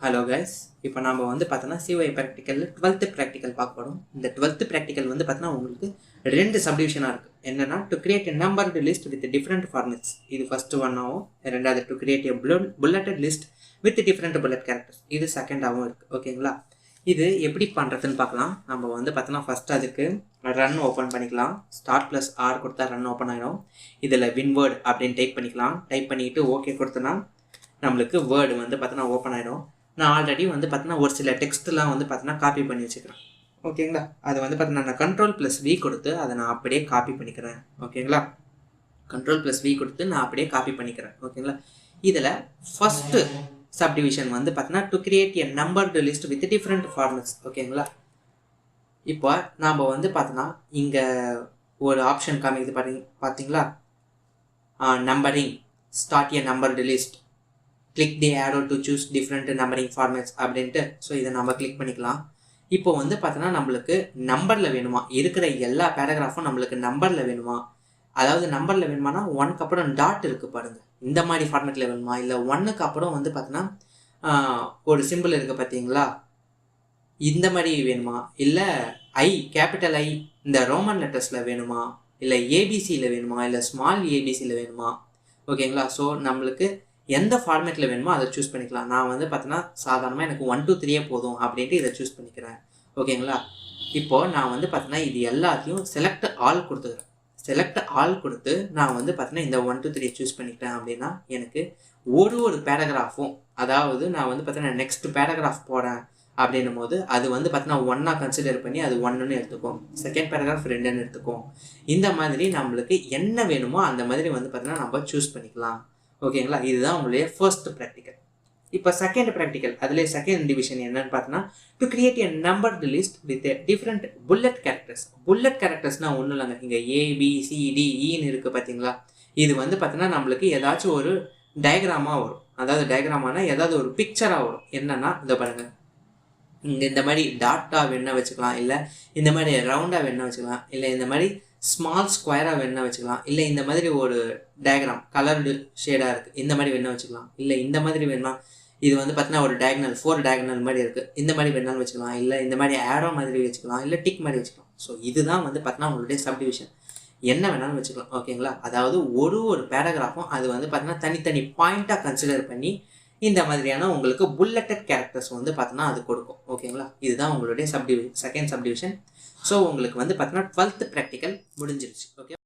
Hello guys, இப்போ நம்ம வந்து பார்த்தோன்னா சிஒய் ப்ராக்டிக்கல் 12th ப்ராக்டிக்கல் பார்க்க போகிறோம். இந்த 12th ப்ராக்டிக்கல் வந்து பார்த்தோன்னா உங்களுக்கு ரெண்டு சப்டிவிஷனாக இருக்குது. என்னென்னா to create a numbered list with different formats. இது ஃபஸ்ட்டு ஒன்னாகவும், ரெண்டாவது to create a bulleted list with different bullet characters. இது செகண்டாகவும் இருக்குது. ஓகேங்களா? இது எப்படி பண்ணுறதுன்னு பார்க்கலாம். நம்ம வந்து பார்த்தோன்னா ஃபஸ்ட் அதுக்கு ரன் ஓப்பன் பண்ணிக்கலாம். ஸ்டார்ட் ப்ளஸ் ஆர் கொடுத்தா ரன் ஓப்பன் ஆகிடும். இதில் வின்வேர்டு அப்படின்னு டைப் பண்ணிக்கலாம். டைப் பண்ணிவிட்டு ஓகே கொடுத்தோன்னா நம்மளுக்கு வேர்டு வந்து பார்த்தோன்னா ஓப்பன் ஆகிடும். நான் ஆல்ரெடி வந்து பார்த்தீங்கன்னா ஒரு சில டெக்ஸ்ட்லாம் வந்து பார்த்தீங்கன்னா காப்பி பண்ணி வச்சுக்கிறேன். ஓகேங்களா? அது வந்து பார்த்தீங்கன்னா நான் கண்ட்ரோல் ப்ளஸ் வி கொடுத்து அதை நான் அப்படியே காப்பி பண்ணிக்கிறேன். ஓகேங்களா? கண்ட்ரோல் ப்ளஸ் வி கொடுத்து நான் அப்படியே காப்பி பண்ணிக்கிறேன். ஓகேங்களா? இதில் ஃபஸ்ட்டு சப்டிவிஷன் வந்து பார்த்தீங்கன்னா to create a numbered list with different formats. ஓகேங்களா? இப்போ நாம் வந்து பார்த்தோன்னா இங்கே ஒரு ஆப்ஷன் காமிக்குது பார்த்தீங்களா? Numbering start a numbered list, click the arrow to choose different numbering formats அப்படின்ட்டு. ஸோ இதை நம்ம கிளிக் பண்ணிக்கலாம். இப்போ வந்து பார்த்தோன்னா நம்மளுக்கு நம்பரில் வேணுமா, இருக்கிற எல்லா பேராகிராஃபும் நம்மளுக்கு நம்பரில் வேணுமா, அதாவது நம்பரில் வேணுமானா 1க்கு அப்புறம் டாட் இருக்குது பாருங்கள், இந்த மாதிரி ஃபார்மேட்டில் வேணுமா, இல்லை 1க்கு அப்புறம் வந்து பார்த்தோன்னா ஒரு சிம்பிள் இருக்குது பார்த்தீங்களா, இந்த மாதிரி வேணுமா, இல்லை கேபிட்டல் ஐ இந்த ரோமன் லெட்டர்ஸில் வேணுமா, இல்லை ஏபிசியில் வேணுமா, இல்லை ஸ்மால் ஏபிசியில் வேணுமா. ஓகேங்களா? ஸோ நம்மளுக்கு எந்த ஃபார்மேட்டில் வேணுமோ அதை சூஸ் பண்ணிக்கலாம். நான் வந்து பார்த்தீங்கன்னா சாதாரணமாக எனக்கு 1 2 3 போதும் அப்படின்ட்டு இதை சூஸ் பண்ணிக்கிறேன். ஓகேங்களா? இப்போது நான் வந்து பார்த்தீங்கன்னா இது எல்லாத்தையும் செலக்ட் ஆல் கொடுத்துக்கிறேன். செலக்ட் ஆல் கொடுத்து நான் வந்து பார்த்தீங்கன்னா இந்த 1 2 3 சூஸ் பண்ணிக்கிட்டேன் அப்படின்னா எனக்கு ஒரு பேராகிராஃபும், அதாவது நான் வந்து பார்த்தீங்கன்னா நெக்ஸ்ட் பேராகிராஃப் போகிறேன் அப்படின்னும் போது அது வந்து பார்த்தீங்கன்னா 1ஆ கன்சிடர் பண்ணி அது 1ன்னு எடுத்துக்கும், செகண்ட் பேராகிராஃப் 2ன்னு எடுத்துக்கும். இந்த மாதிரி நம்மளுக்கு என்ன வேணுமோ அந்த மாதிரி வந்து பார்த்தீங்கன்னா நம்ம சூஸ் பண்ணிக்கலாம். ஓகேங்களா? இதுதான் உங்களுடைய ஃபர்ஸ்ட் ப்ராக்டிக்கல். இப்போ செகண்ட் ப்ராக்டிக்கல், அதிலே செகண்ட் டிவிஷன் என்னன்னு பார்த்தோன்னா to create a numbered list with different bullet characters. Bullet கேரக்டர்ஸ்னால் ஒன்றும் இல்லைங்க, இங்கே ABCDEன்னு இருக்குது பார்த்தீங்களா, இது வந்து பார்த்தீங்கன்னா நம்மளுக்கு ஏதாச்சும் ஒரு டயக்ராமாக வரும். அதாவது டயக்ராமானா ஏதாவது ஒரு பிக்சராக வரும். என்னன்னா இந்த பாருங்கள், இங்கே இந்த மாதிரி டாட்டாக வேணா வச்சுக்கலாம், இல்லை இந்த மாதிரி ரவுண்டாக வேணா வச்சுக்கலாம், இல்லை இந்த மாதிரி ஸ்மால் ஸ்கொயராக வேணா வச்சுக்கலாம், இல்லை இந்த மாதிரி ஒரு டயக்ராம் கலர்டு ஷேடாக இருக்குது இந்த மாதிரி வேணா வச்சுக்கலாம், இல்லை இந்த மாதிரி வேணா இது வந்து பார்த்தீங்கன்னா ஒரு டயக்னல் 4 டயக்னல் மாதிரி இருக்குது இந்த மாதிரி வேணாலும் வச்சுக்கலாம், இல்லை இந்த மாதிரி ஆரோ மாதிரி வச்சுக்கலாம், இல்லை டிக் மாதிரி வச்சுக்கலாம். ஸோ இதுதான் வந்து பார்த்தீங்கன்னா உங்களுடைய சப்டிவிஷன். என்ன வேணாலும் வச்சுக்கலாம். ஓகேங்களா? அதாவது ஒரு பேராகிராஃபும் அது வந்து பார்த்தீங்கன்னா தனித்தனி பாயிண்ட்டாக கன்சிடர் பண்ணி இந்த மாதிரியான உங்களுக்கு புல்லட்டட் கேரக்டர்ஸ் வந்து பார்த்தீங்கன்னா அது கொடுக்கும். ஓகேங்களா? இதுதான் உங்களுடைய செகண்ட் சப்டிவிஷன். ஸோ உங்களுக்கு வந்து பார்த்தீங்கன்னா 12th ப்ராக்டிக்கல் முடிஞ்சிருச்சு. ஓகே.